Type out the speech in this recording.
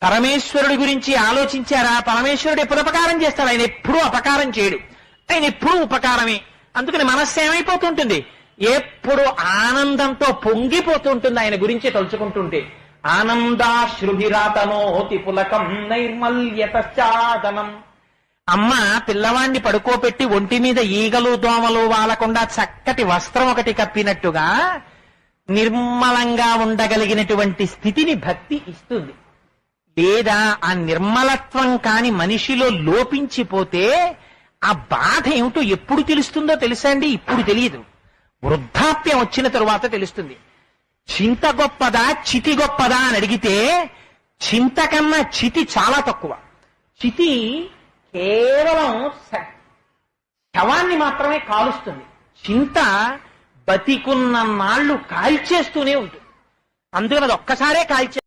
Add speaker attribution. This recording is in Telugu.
Speaker 1: పరమేశ్వరుడి గురించి ఆలోచించారా? పరమేశ్వరుడు ఎప్పుడు అపకారం చేస్తాడు? ఆయన ఎప్పుడూ అపకారం చేయడు, ఆయన ఎప్పుడూ ఉపకారమే. అందుకని మనస్సు ఏమైపోతుంటుంది? ఎప్పుడు ఆనందంతో పొంగిపోతుంటుంది ఆయన గురించి తలుచుకుంటుంటే. ఆనందాశ్రుభిరాతనోతి పులకం నైర్మల్యతశ్చాదనం. అమ్మ పిల్లవాణ్ణి పడుకోపెట్టి ఒంటి మీద ఈగలు దోమలు వాలకుండా చక్కటి వస్త్రం ఒకటి కప్పినట్టుగా నిర్మలంగా ఉండగలిగినటువంటి స్థితిని భక్తి ఇస్తుంది. లేదా ఆ నిర్మలత్వం కాని మనిషిలో లోపించిపోతే ఆ బాధ ఏమిటో ఎప్పుడు తెలుస్తుందో తెలుసా అండి? ఇప్పుడు తెలియదు, వృద్ధాప్యం వచ్చిన తరువాత తెలుస్తుంది. చింత గొప్పదా చితి గొప్పదా అని అడిగితే చింత కన్నా చితి చాలా తక్కువ. చితి కేవలం శవాన్ని మాత్రమే కాలుస్తుంది, చింత బతికున్న నాళ్లు కాల్చేస్తూనే ఉంటుంది. అందుకని అది ఒక్కసారే కాల్చే